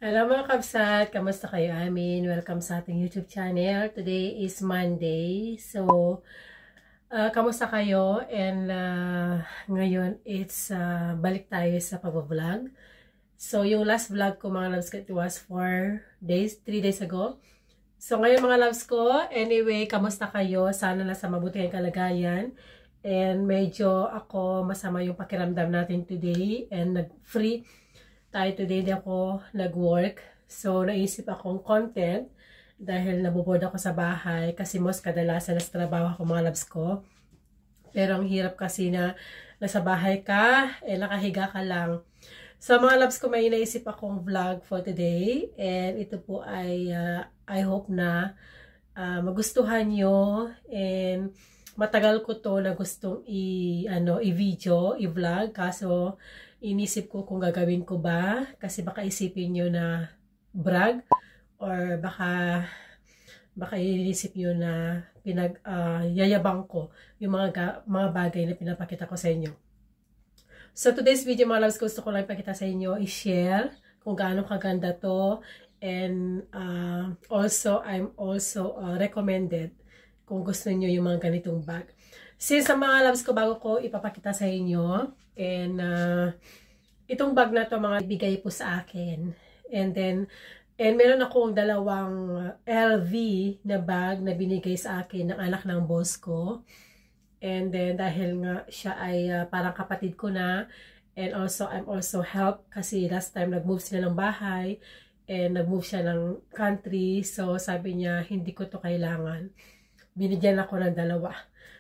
Hello mga kabsat! Kamusta kayo amin? Welcome sa ating YouTube channel. Today is Monday. So, kamusta kayo? And ngayon, balik tayo sa pag-vlog. So, yung last vlog ko mga loves ko, it was 3 days ago. So, ngayon mga loves ko, anyway, kamusta kayo? Sana nasa mabuti ang kalagayan. And medyo ako, masama yung pakiramdam natin today. And nag-free tayo today, di ako nag-work. So, naisip akong content dahil naboboard ako sa bahay kasi most kadalasan nasa trabaho ako mga loves ko. Pero ang hirap kasi na nasa bahay ka, nakahiga ka lang. So, mga loves ko, may naisip akong vlog for today. And ito po ay, I hope na magustuhan nyo. And matagal ko to na gustong i-video, i-vlog. Kaso, inisip ko kung gagawin ko ba. Kasi baka isipin nyo na brag. Or baka inisip nyo na yayabang ko yung mga bagay na pinapakita ko sa inyo. So, today's video mga loves, gusto ko lang ipakita sa inyo, i-share kung gaano kaganda to. And also, I'm also recommended kung gusto niyo yung mga ganitong bag. Since sa mga loves ko, bago ko ipapakita sa inyo, and itong bag na to mga ibigay po sa akin. And meron akong dalawang LV na bag na binigay sa akin ng anak ng boss ko. And then dahil nga siya ay parang kapatid ko na, and also I'm also help kasi last time nag-move sila ng bahay and nag-move siya ng country. So sabi niya, hindi ko to kailangan. Binigyan ako ng dalawa.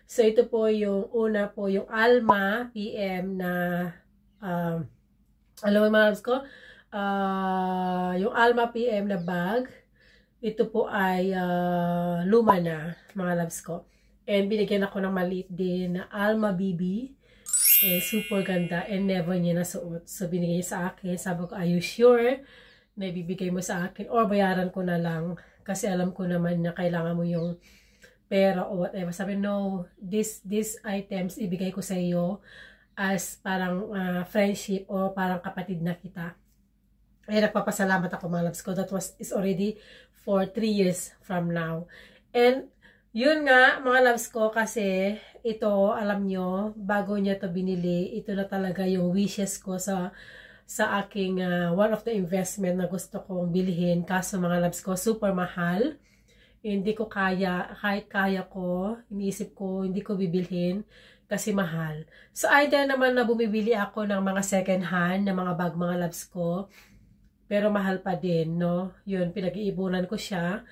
So, ito po yung una po, yung Alma PM na, alam mo mga loves ko, yung Alma PM na bag, ito po ay luma na, mga loves ko. And binigyan ako ng maliit din na Alma BB. Super ganda and never niya nasuot. So, binigay niya sa akin. Sabi ko, are you sure na ibibigay mo sa akin? Or bayaran ko na lang. Kasi alam ko naman na kailangan mo yung pera o whatever. Sabi, no, these items ibigay ko sa iyo as parang friendship o parang kapatid na kita. Ay, nagpapasalamat ako mga loves ko. That is already for 3 years from now. And yun nga mga loves ko, kasi ito, alam nyo, bago niya to binili, ito na talaga yung wishes ko sa aking one of the investment na gusto kong bilhin. Kaso mga loves ko, super mahal. Hindi ko kaya, kahit kaya ko, iniisip ko, hindi ko bibilhin kasi mahal. So, either naman na bumibili ako ng mga second hand, na mga bag, mga loves ko, pero mahal pa din, no? Yun, pinag-iipunan ko siya.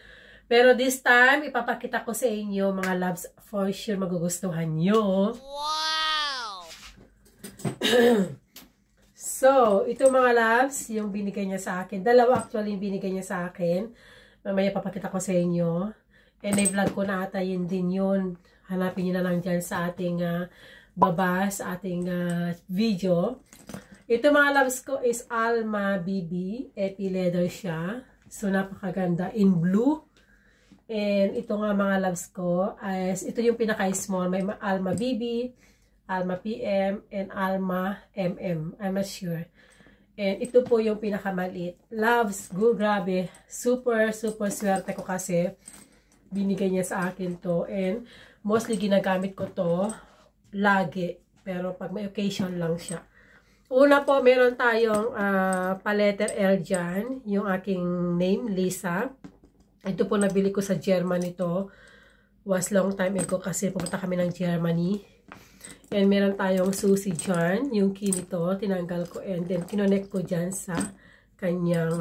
Pero this time, ipapakita ko sa inyo, mga loves, for sure magugustuhan nyo. Wow! So, ito mga loves, yung binigay niya sa akin. Dalawa actually yung binigay niya sa akin. Mamaya papakita ko sa inyo. And i-vlog ko na ata yun din yun. Hanapin nyo na lang dyan sa ating baba, sa ating video. Ito mga loves ko is Alma BB. Epi leather siya. So napakaganda. In blue. And ito nga mga loves ko, ito yung pinaka-small. May Alma BB, Alma PM, and Alma MM. I'm not sure. And ito po yung pinakamaliit. Loves, grabe. Super swerte ko kasi binigay niya sa akin to. And mostly ginagamit ko to lagi. Pero pag may occasion lang siya. Una po, meron tayong pa-letter L dyan. Yung aking name, Lisa. Ito po nabili ko sa Germany to. Was long time ago kasi pumunta kami ng Germany. And meron tayong susi dyan. Yung key nito, tinanggal ko. And then, kinonect ko dyan sa kanyang,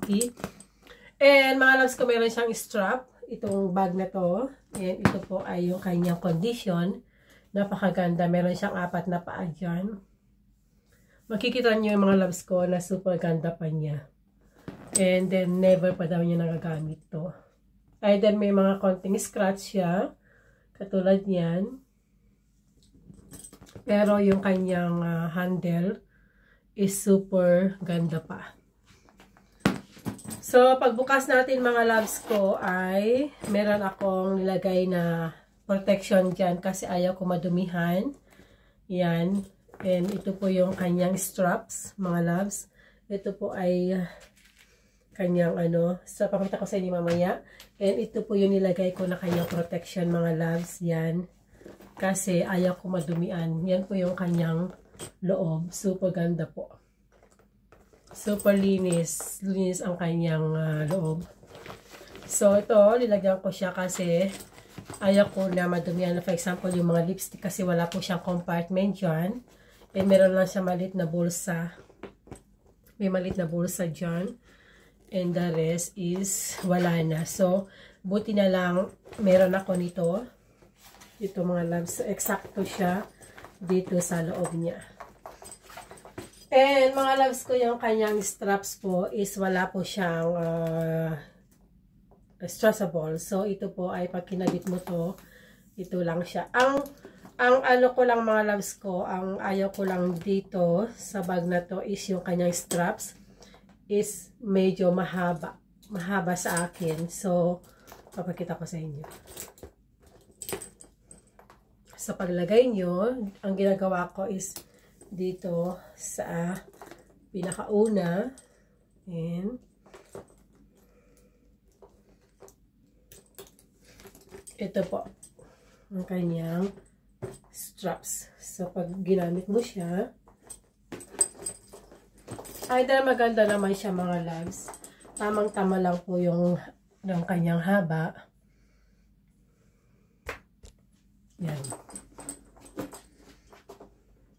key. And mga loves ko, meron siyang strap. Itong bag na to. And ito po ay yung kanyang condition. Napakaganda. Meron siyang 4 na paa dyan. Makikita nyo yung mga loves ko na super ganda pa niya. And then, never pa daw niya nagagamit to. And then, may mga konting scratch siya. Katulad niyan. Pero yung kanyang handle is super ganda pa. So, pagbukas natin mga loves ko ay meron akong nilagay na protection dyan kasi ayaw ko madumihan. Yan. And ito po yung kanyang straps mga loves. Ito po ay kanyang so pakita ko sa inyo mamaya. And ito po yung nilagay ko na kanyang protection mga loves. Yan. Kasi ayaw ko madumian. Yan po yung kanyang loob. Super ganda po. Super linis. Linis ang kanyang loob. So ito, nilagyan ko siya kasi ayaw ko na madumian. For example, yung mga lipstick kasi wala po siyang compartment dyan. And meron lang siya maliit na bulsa. May maliit na bulsa dyan. And the rest is wala na. So, buti na lang meron ako nito. Ito mga loves. So, eksakto siya dito sa loob niya. And mga loves ko, yung kanyang straps po is wala po siyang stressable. So, ito po ay pag kinabit mo to, ito lang siya. Ang ano ko lang mga loves ko, ang ayaw ko lang dito sa bag na to is yung kanyang straps is medyo mahaba. Mahaba sa akin. So, papakita ko sa inyo. Sa paglagay nyo, ang ginagawa ko is dito sa pinakauna. And ito po ang kanyang straps. So, pag ginamit mo siya, either maganda naman siya mga loves. Tamang-tama lang po yung kanyang haba. Yan.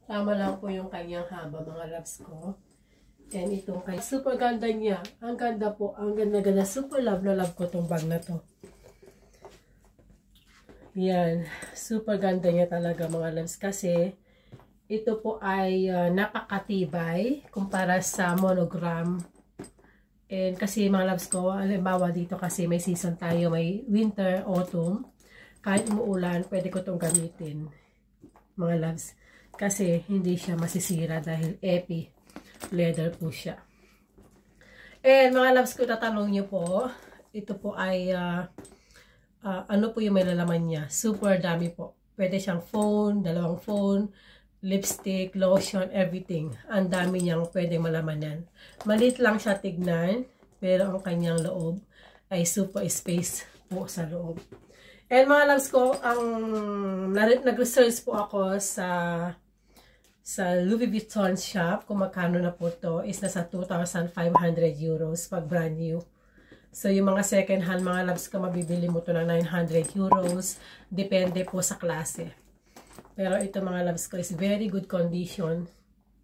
Tama lang po yung kanyang haba mga loves ko. And itong kay super ganda niya. Ang ganda po. Ang ganda-ganda. Super love na love ko tong bag na to. Yan, super ganda niya talaga mga loves kasi ito po ay napakatibay kumpara sa monogram. And kasi mga loves ko, halimbawa dito kasi may season tayo, may winter, autumn. Kahit umuulan, pwede ko itong gamitin mga loves. Kasi hindi siya masisira dahil epi leather po siya. And mga loves ko, tatanong niyo po, ito po ay ano po yung may lalaman niya? Super dami po. Pwede siyang phone, dalawang phone, lipstick, lotion, everything. Ang dami niyang pwedeng malaman yan. Maliit lang siya tignan, pero ang kanyang loob ay super space po sa loob. And mga loves ko, nag-research po ako sa Louis Vuitton shop, kung magkano na po to, is nasa 2,500 euros pag brand new. So, yung mga second hand, mga loves ko, mabibili mo to ng 900 euros. Depende po sa klase. Pero ito mga loves ko is very good condition.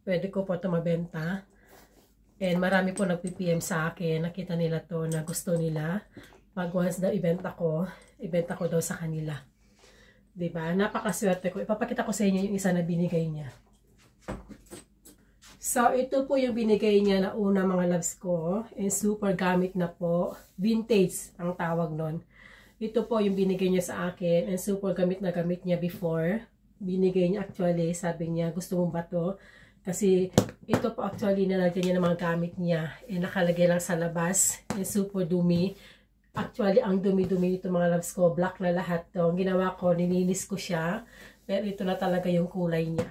Pwede ko po ito mabenta. And marami po nag-PM sa akin. Nakita nila to na gusto nila. Pag once daw ibenta ko daw sa kanila. Diba? Napakaswerte ko. Ipapakita ko sa inyo yung isa na binigay niya. So, ito po yung binigay niya na una mga loves ko. And super gamit na po. Vintage ang tawag nun. Ito po yung binigay niya sa akin. And super gamit na gamit niya before. Binigay niya actually. Sabi niya, gusto mo ba to? Kasi ito po actually nalagyan niya ng mga gamit niya. And nakalagay lang sa labas. And super dumi. Actually, ang dumi-dumi nito mga loves ko. Black na lahat to. Ang ginawa ko, nininis ko siya. Pero ito na talaga yung kulay niya.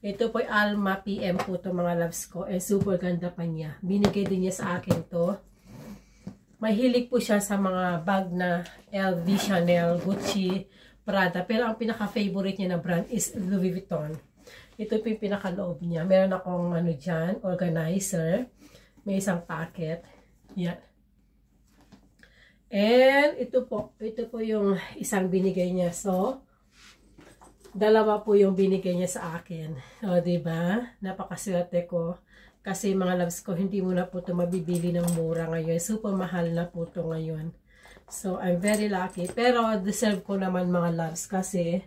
Ito po ay Alma PM po to mga loves ko. And super ganda pa niya. Binigay din niya sa akin to. Mahilig po siya sa mga bag na LV, Chanel, Gucci, Prada. Pero ang pinaka-favorite niya na brand is Louis Vuitton. Ito po yung pinaka-loob niya. Meron akong dyan, organizer. May isang packet. Yan. And ito po yung isang binigay niya. So, dalawa po yung binigay niya sa akin. O, diba? Napakaswerte ko. Kasi mga loves ko, hindi mo na po ito mabibili ng mura ngayon. Super mahal na po ito ngayon. So, I'm very lucky. Pero, deserve ko naman mga loves kasi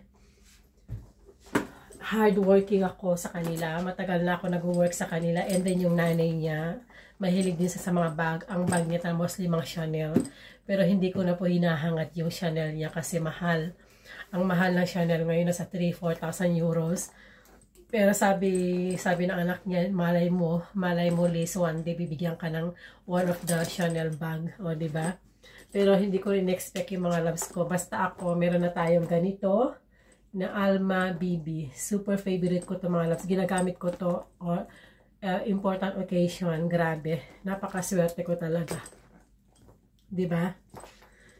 hardworking ako sa kanila. Matagal na ako nag-work sa kanila. And then, yung nanay niya, mahilig din sa mga bag. Ang bag niya mostly mga Chanel. Pero, hindi ko na po hinahangat yung Chanel niya kasi mahal. Ang mahal ng Chanel ngayon nasa 3,000-4,000 euros. Pero sabi ng anak niya, malay mo least one day bibigyan ka ng one of the Chanel bag. O, diba? Pero hindi ko rin expect yung mga loves ko. Basta ako, meron na tayong ganito na Alma BB. Super favorite ko to mga loves. Ginagamit ko to important occasion. Grabe. Napakaswerte ko talaga. Diba?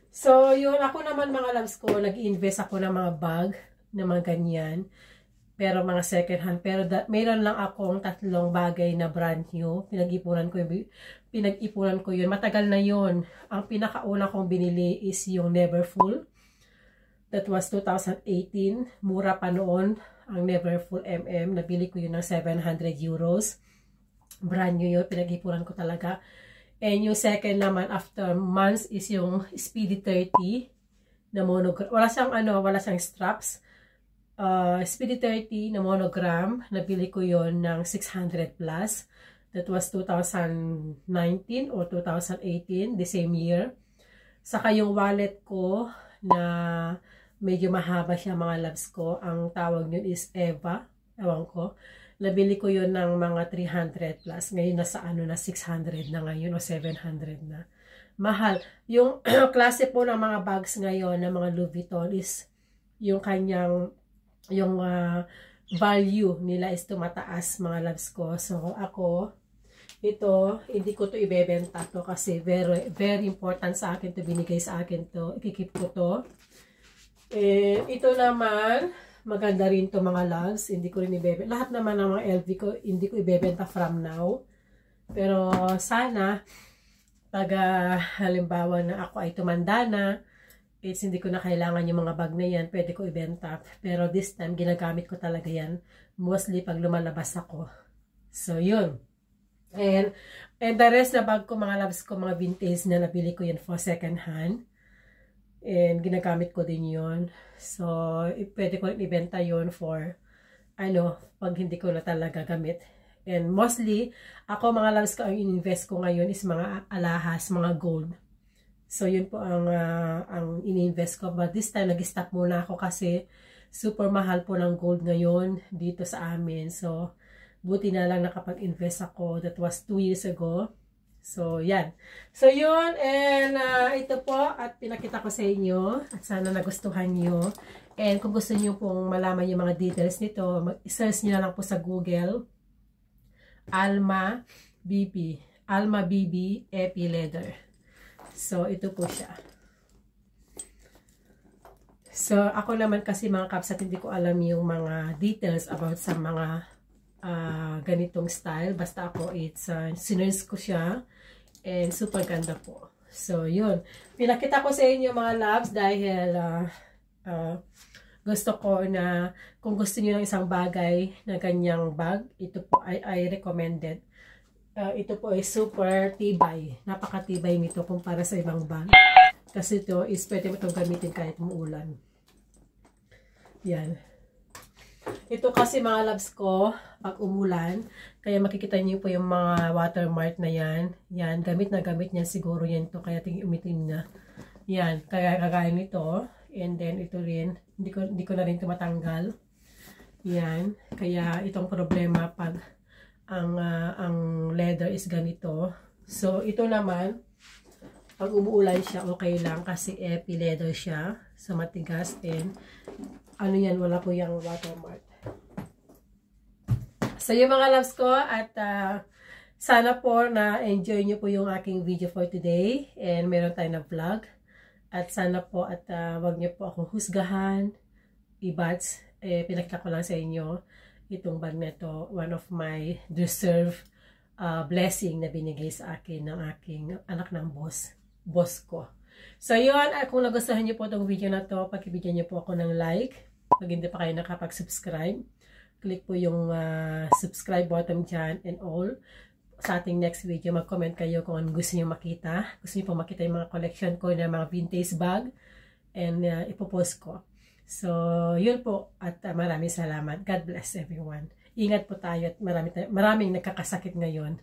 So, yun. Ako naman mga loves ko, nag-invest ako ng mga bag na mga ganyan. Pero mga second hand. Pero mayroon lang akong 3 bagay na brand new. Pinag-ipunan ko yun. Matagal na yun. Ang pinakauna kong binili is yung Neverfull. That was 2018. Mura pa noon ang Neverfull MM. Nabili ko yun ng 700 euros. Brand new yun. Pinag-ipunan ko talaga. And yung second naman after months is yung Speedy 30 na monogram. Wala siyang straps. Speedy 30 na monogram, nabili ko yon ng 600 plus. That was 2019 or 2018, the same year. Saka yung wallet ko na medyo mahaba siya mga loves ko. Ang tawag nyo is Eva. Ewan ko. Nabili ko yon ng mga 300 plus. Ngayon nasa na 600 na ngayon o 700 na. Mahal. Yung klase po ng mga bags ngayon ng mga Louis Vuitton is yung kanyang value nila is tumataas mga loves ko. So ako, ito, hindi ko to ibebenta to kasi very, very important sa akin to, binigay sa akin to. Ikikip ko to. Ito naman, maganda rin to mga loves. Hindi ko rin ibebenta. Lahat naman ng mga LV ko, hindi ko ibebenta from now. Pero sana, halimbawa na ako ay tumanda na, hindi ko na kailangan yung mga bag na yan, pwede ko ibenta. Pero this time, ginagamit ko talaga yan. Mostly pag lumalabas ako. So, yun. And the rest na bag ko, mga loves ko, mga vintage na nabili ko yan for second hand. And ginagamit ko din yun. So, pwede ko ibenta yun for, pag hindi ko na talaga gamit. And mostly, ako mga loves ko, ang ininvest ko ngayon is mga alahas, mga gold. So, yun po ang ini-invest ko. But this time, nag-stop muna ako kasi super mahal po ng gold ngayon dito sa amin. So, buti na lang nakapag-invest ako. That was 2 years ago. So, yan. So, yun. And ito po. At pinakita ko sa inyo. At sana nagustuhan nyo. And kung gusto nyo pong malaman yung mga details nito, mag-search nyo na lang po sa Google. Alma BB. Alma BB Epi Leather. So, ito po siya. So, ako naman kasi mga kapsat, hindi ko alam yung mga details about sa mga ganitong style. Basta ako, sinurse ko siya. And super ganda po. So, yun. Pinakita ko sa inyo mga loves dahil gusto ko na kung gusto niyo ng isang bagay na ganyang bag, ito po I recommended. Ito po ay super tibay. Napakatibay nito kumpara sa ibang bag. Kasi ito is pwede mo itong gamitin kahit umuulan. Yan. Ito kasi mga loves ko, pag umulan, kaya makikita niyo po yung mga watermark na yan. Yan, gamit na gamit niya siguro yan ito. Kaya umitim na. Yan, kaya kagaya nito. And then ito rin, hindi ko na rin ito matanggal. Yan, kaya itong problema pag ang leather is ganito. So, ito naman, pag umuulan siya, okay lang kasi epi leather siya. So, matigas din. Yan, wala po yung watermark. So, yung mga loves ko, at sana po na-enjoy nyo po yung aking video for today. And meron tayo na vlog. At sana po, at wag nyo po akong husgahan, ibats. Pinakita ko lang sa inyo itong bag na ito, one of my deserved blessing na binigay sa akin ng aking anak ng boss ko. So, yun. Kung nagustuhan niyo po itong video na to, pakibigyan niyo po ako ng like. Pag hindi pa kayo nakapag-subscribe, click po yung subscribe button dyan and all. Sa ating next video, mag-comment kayo kung ano gusto niyo makita. Gusto niyo po makita yung mga collection ko na mga vintage bag and ipopost ko. So, yun po. At maraming salamat. God bless everyone. Ingat po tayo at maraming nagkakasakit ngayon.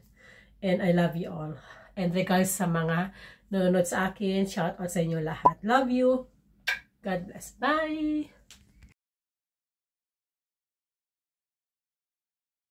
And I love you all. And regards sa mga nanonood sa akin, shout out sa inyo lahat. Love you. God bless. Bye!